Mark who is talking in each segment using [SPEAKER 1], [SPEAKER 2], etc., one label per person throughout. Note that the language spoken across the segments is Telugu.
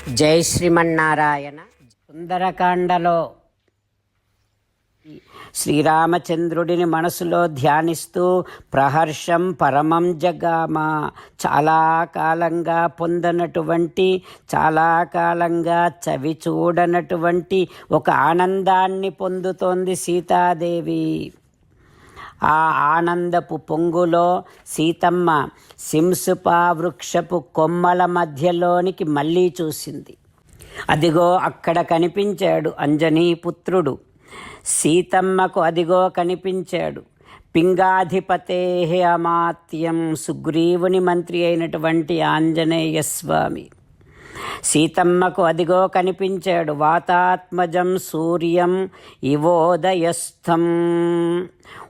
[SPEAKER 1] జై శ్రీమన్నారాయణ. సుందరకాండలో శ్రీరామచంద్రుడిని మనసులో ధ్యానిస్తూ ప్రహర్షం పరమం జగామ, చాలా కాలంగా పొందనటువంటి, చాలా కాలంగా చవి చూడనటువంటి ఒక ఆనందాన్ని పొందుతోంది సీతాదేవి. ఆ ఆనందపు పొంగులో సీతమ్మ సింసుపా వృక్షపు కొమ్మల మధ్యలోనికి మళ్ళీ చూసింది. అదిగో అక్కడ కనిపించాడు అంజనీపుత్రుడు. సీతమ్మకు అదిగో కనిపించాడు పింగాధిపతే అమాత్యం, సుగ్రీవుని మంత్రి అయినటువంటి ఆంజనేయ స్వామి. సీతమ్మకు అదిగో కనిపించాడు వాతాత్మజం సూర్యం ఇవోదయస్థం,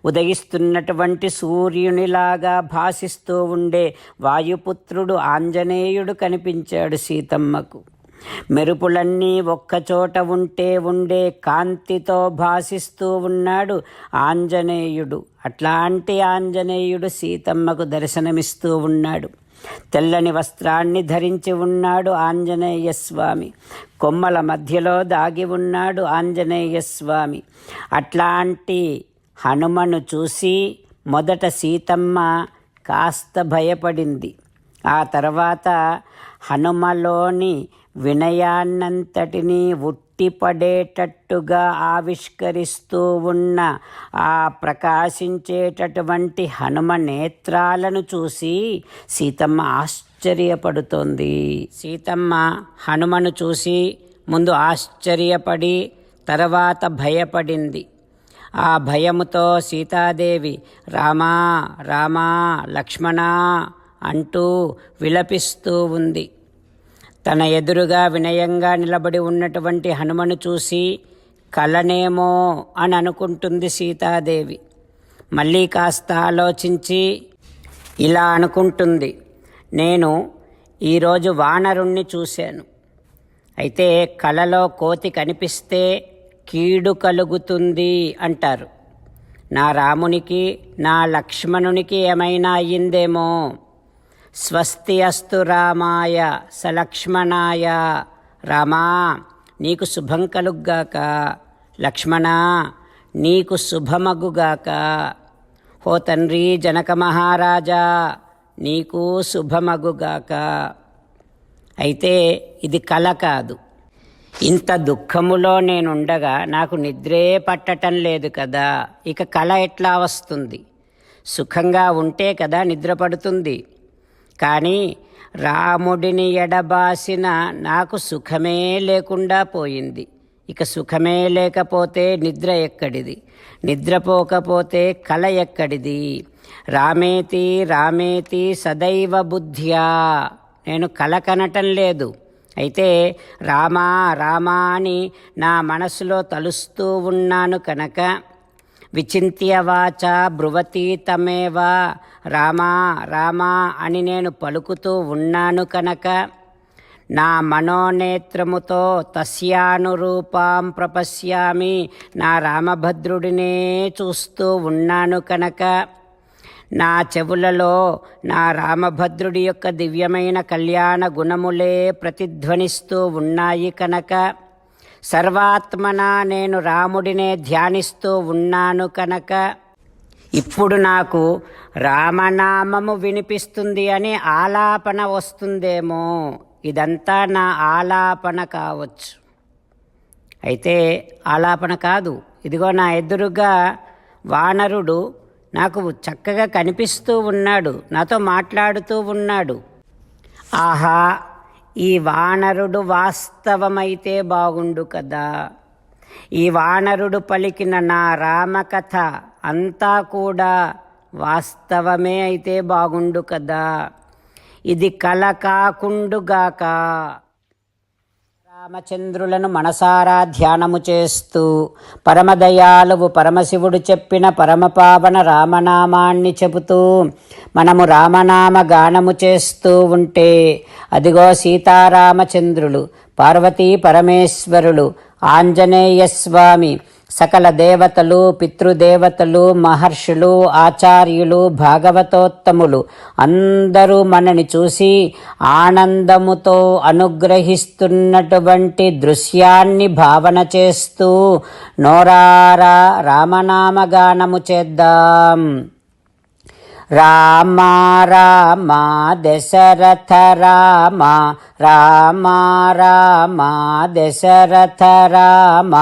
[SPEAKER 1] ఉదయిస్తున్నటువంటి సూర్యునిలాగా భాసిస్తూ ఉండే వాయుపుత్రుడు ఆంజనేయుడు కనిపించాడు సీతమ్మకు. మెరుపులన్నీ ఒక్కచోట ఉండే కాంతితో భాసిస్తూ ఉన్నాడు ఆంజనేయుడు. అట్లాంటి ఆంజనేయుడు సీతమ్మకు దర్శనమిస్తూ ఉన్నాడు. తెల్లని వస్త్రాన్ని ధరించి ఉన్నాడు ఆంజనేయ స్వామి. కొమ్మల మధ్యలో దాగి ఉన్నాడు ఆంజనేయ స్వామి. అట్లాంటి హనుమను చూసి మొదట సీతమ్మ కాస్త భయపడింది. ఆ తర్వాత హనుమలోని వినయాన్నంతటినీ ఉట్టిపడేటట్టుగా ఆవిష్కరిస్తూ ఉన్న ఆ ప్రకాశించేటటువంటి హనుమ నేత్రాలను చూసి సీతమ్మ ఆశ్చర్యపడుతోంది. సీతమ్మ హనుమను చూసి ముందు ఆశ్చర్యపడి తర్వాత భయపడింది. ఆ భయముతో సీతాదేవి రామా రామా లక్ష్మణా అంటూ విలపిస్తూ ఉంది. తన ఎదురుగా వినయంగా నిలబడి ఉన్నటువంటి హనుమను చూసి కలనేమో అని అనుకుంటుంది సీతాదేవి. మళ్ళీ కాస్త ఆలోచించి ఇలా అనుకుంటుంది, నేను ఈరోజు వానరుణ్ణి చూశాను. అయితే కలలో కోతి కనిపిస్తే కీడు కలుగుతుంది అంటారు. నా రామునికి నా లక్ష్మణునికి ఏమైనా అయ్యిందేమో. స్వస్తి అస్తు రామాయ సలక్ష్మణాయ, రామా నీకు శుభం కలుగ్గాక, లక్ష్మణ నీకు శుభమగుగాక. హో తండ్రి జనక మహారాజా నీకు శుభమగుగాక. అయితే ఇది కల కాదు. ఇంత దుఃఖములో నేనుండగా నాకు నిద్రే పట్టటం లేదు కదా, ఇక కల ఎట్లా వస్తుంది? సుఖంగా ఉంటే కదా నిద్ర పడుతుంది. కానీ రాముడిని ఎడబాసిన నాకు సుఖమే లేకుండా పోయింది. ఇక సుఖమే లేకపోతే నిద్ర ఎక్కడిది? నిద్రపోకపోతే కల ఎక్కడిది? రామేతి రామేతి సదైవ బుద్ధ్యా, నేను కల కనటం లేదు. అయితే రామా రామా అని నా మనసులో తలుస్తూ ఉన్నాను కనుక విచింత్య వాచ బ్రువతీతమేవ, రామా రామా అని నేను పలుకుతూ ఉన్నాను కనుక నా మనోనేత్రముతో తస్యానురూపాం ప్రపశ్యామి, నా రామభద్రుడినే చూస్తూ ఉన్నాను కనుక నా చెవులలో నా రామభద్రుడి యొక్క దివ్యమైన కళ్యాణ గుణములే ప్రతిధ్వనిస్తూ ఉన్నాయి కనుక సర్వాత్మనా నేను రాముడినే ధ్యానిస్తూ ఉన్నాను కనుక ఇప్పుడు నాకు రామనామము వినిపిస్తుంది అని ఆలాపన వస్తుందేమో. ఇదంతా నా ఆలాపన కావచ్చు. అయితే ఆలాపన కాదు. ఇదిగో నా ఎదురుగా వానరుడు నాకు చక్కగా కనిపిస్తూ ఉన్నాడు, నాతో మాట్లాడుతూ ఉన్నాడు. ఆహా, ఈ వానరుడు వాస్తవమైతే బాగుండు కదా. ఈ వానరుడు పలికిన నా రామకథ అంతా కూడా వాస్తవమే అయితే బాగుండు కదా. ఇది కల కాకుండుగాక. రామచంద్రులను మనసారా ధ్యానము చేస్తూ పరమదయాలువు పరమశివుడు చెప్పిన పరమపావన రామనామాన్ని చెబుతూ మనము రామనామ గానము చేస్తూ ఉంటే అదిగో సీతారామచంద్రులు, పార్వతీ పరమేశ్వరులు, ఆంజనేయ స్వామి సకల దేవతలు, పితృదేవతలు, మహర్షులు, ఆచార్యులు, భాగవతోత్తములు అందరూ మనని చూసి ఆనందముతో అనుగ్రహిస్తున్నటువంటి దృశ్యాన్ని భావన చేస్తూ నోరారా రామనామగానము చేద్దాం. రామ రామ దశరథ రామ, రామ రామ దశరథ రామ,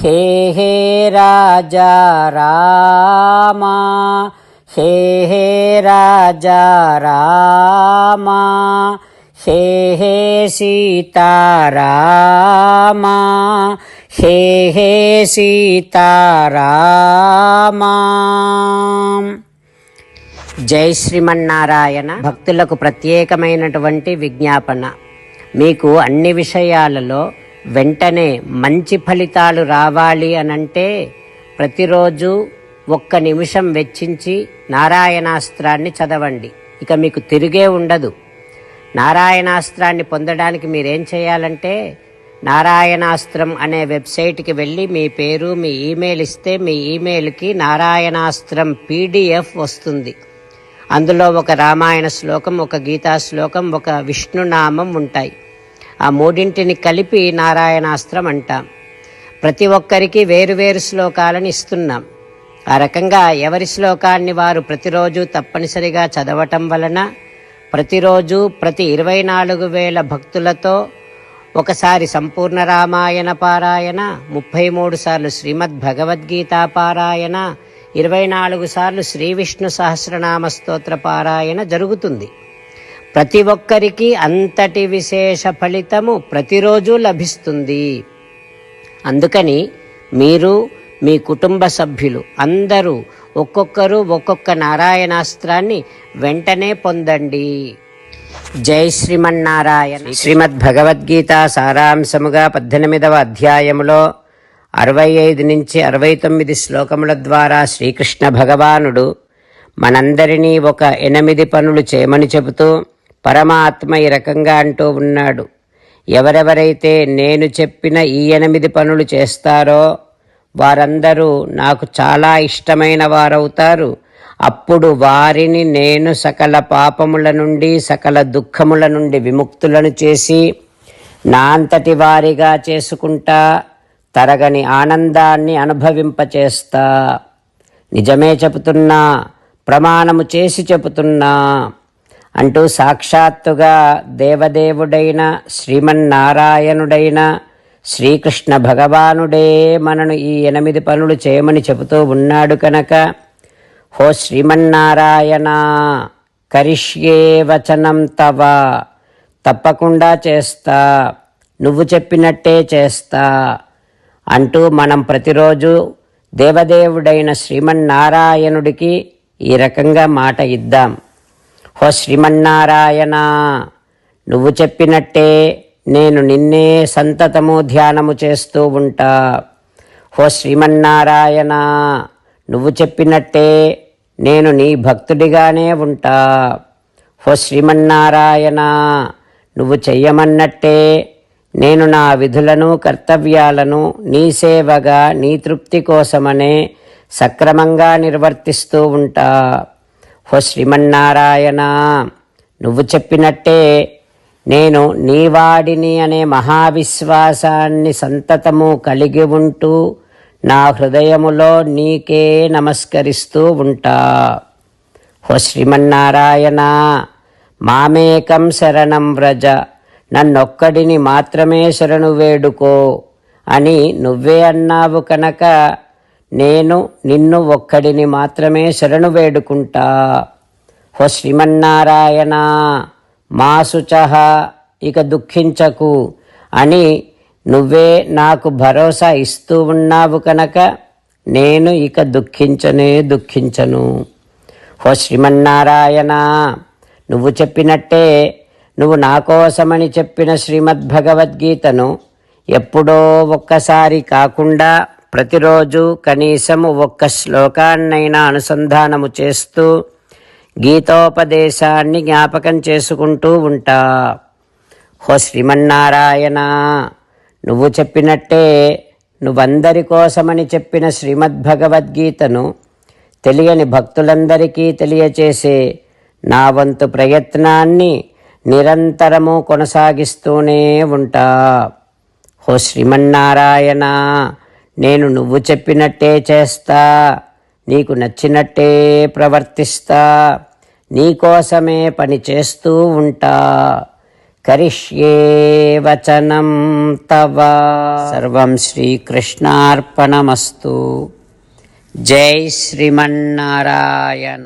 [SPEAKER 1] హే హే రాజా రామ, హే హే రాజా రామ, హే హే సీతారామ, హే హే సీతారామ. జై శ్రీమన్నారాయణ. భక్తులకు ప్రత్యేకమైనటువంటి విజ్ఞాపన. మీకు అన్ని విషయాలలో వెంటనే మంచి ఫలితాలు రావాలి అనంటే ప్రతిరోజు 1 నిమిషం వెచ్చించి నారాయణాస్త్రాన్ని చదవండి. ఇక మీకు తిరిగే ఉండదు. నారాయణాస్త్రాన్ని పొందడానికి మీరేం చేయాలంటే నారాయణాస్త్రం అనే వెబ్సైట్కి వెళ్ళి మీ పేరు, మీ ఈమెయిల్ ఇస్తే మీ ఈమెయిల్కి నారాయణాస్త్రం PDF వస్తుంది. అందులో ఒక రామాయణ శ్లోకం, ఒక గీతా శ్లోకం, ఒక విష్ణునామం ఉంటాయి. ఆ మూడింటిని కలిపి నారాయణాస్త్రం అంటాం. ప్రతి ఒక్కరికి వేరువేరు శ్లోకాలను ఇస్తున్నాం. ఆ రకంగా ఎవరి శ్లోకాన్ని వారు ప్రతిరోజు తప్పనిసరిగా చదవటం వలన ప్రతిరోజు ప్రతి 24,000 భక్తులతో ఒకసారి సంపూర్ణ రామాయణ పారాయణ, 33 సార్లు శ్రీమద్ భగవద్గీత పారాయణ, 24 సార్లు శ్రీ విష్ణు సహస్రనామ స్తోత్ర పారాయణ జరుగుతుంది. ప్రతి ఒక్కరికి అంతటి విశేష ఫలితము ప్రతిరోజు లభిస్తుంది. అందుకని మీరు, మీ కుటుంబ సభ్యులు అందరూ ఒక్కొక్కరు ఒక్కొక్క నారాయణాస్త్రాన్ని వెంటనే పొందండి. జై శ్రీమన్నారాయణ. శ్రీమద్ భగవద్గీత సారాంశముగా 18వ అధ్యాయములో 65 నుంచి 69 శ్లోకముల ద్వారా శ్రీకృష్ణ భగవానుడు మనందరినీ ఒక 8 పనులు చేయమని చెబుతూ పరమాత్మ ఈ రకంగా అంటూ ఉన్నాడు. ఎవరెవరైతే నేను చెప్పిన ఈ 8 పనులు చేస్తారో వారందరూ నాకు చాలా ఇష్టమైన వారవుతారు. అప్పుడు వారిని నేను సకల పాపముల నుండి, సకల దుఃఖముల నుండి విముక్తులను చేసి నా అంతటి వారిగా చేసుకుంటా, తరగని ఆనందాన్ని అనుభవింపచేస్తా. నిజమే చెబుతున్నా, ప్రమాణము చేసి చెబుతున్నా అంటూ సాక్షాత్తుగా దేవదేవుడైన శ్రీమన్నారాయణుడైన శ్రీకృష్ణ భగవానుడే మనను ఈ 8 పనులు చేయమని చెబుతూ ఉన్నాడు కనుక, హో శ్రీమన్నారాయణ, కరిష్యే వచనం తవ, తప్పకుండా చేస్తా, నువ్వు చెప్పినట్టే చేస్తా అంటూ మనం ప్రతిరోజు దేవదేవుడైన శ్రీమన్నారాయణుడికి ఈ రకంగా మాట ఇద్దాం. హో శ్రీమన్నారాయణ, నువ్వు చెప్పినట్టే నేను నిన్నే సంతతము ధ్యానము చేస్తూ ఉంటా. హో శ్రీమన్నారాయణ, నువ్వు చెప్పినట్టే నేను నీ భక్తుడిగానే ఉంటా. హో శ్రీమన్నారాయణ, నువ్వు చెయ్యమన్నట్టే నేను నా విధులను, కర్తవ్యాలను నీ సేవగా, నీ తృప్తి కోసమనే సక్రమంగా నిర్వర్తిస్తూ ఉంటా. హో శ్రీమన్నారాయణ, నువ్వు చెప్పినట్టే నేను నీవాడిని అనే మహావిశ్వాసాన్ని సంతతము కలిగి ఉంటూ నా హృదయములో నీకే నమస్కరిస్తూ ఉంటా. హో శ్రీమన్నారాయణ, మామేకం శరణం వ్రజ, నన్నొక్కడిని మాత్రమే శరణు వేడుకో అని నువ్వే అన్నావు కనుక నేను నిన్ను ఒక్కడిని మాత్రమే శరణు వేడుకుంటా. హో శ్రీమన్నారాయణ, మా శుచః, ఇక దుఃఖించకు అని నువ్వే నాకు భరోసా ఇస్తూ ఉన్నావు కనుక నేను ఇక దుఃఖించను. హో శ్రీమన్నారాయణ, నువ్వు చెప్పినట్టే నువ్వు నా కోసమని చెప్పిన శ్రీమద్భగవద్గీతను ఎప్పుడో ఒక్కసారి కాకుండా ప్రతిరోజు కనీసము 1 శ్లోకాన్నైనా అనుసంధానము చేస్తూ గీతోపదేశాన్ని జ్ఞాపకం చేసుకుంటూ ఉంటా. హో శ్రీమన్నారాయణ, నువ్వు చెప్పినట్టే నువ్వందరి కోసమని చెప్పిన శ్రీమద్భగవద్గీతను తెలియని భక్తులందరికీ తెలియచేసే నా వంతు ప్రయత్నాన్ని నిరంతరము కొనసాగిస్తూనే ఉంటా. ఓ శ్రీమన్నారాయణ, నేను నువ్వు చెప్పినట్టే చేస్తా, నీకు నచ్చినట్టే ప్రవర్తిస్తా, నీకోసమే పని చేస్తూ ఉంటా. కరిష్యే వచనం తవ. సర్వం శ్రీకృష్ణార్పణమస్తు. జై శ్రీమన్నారాయణ.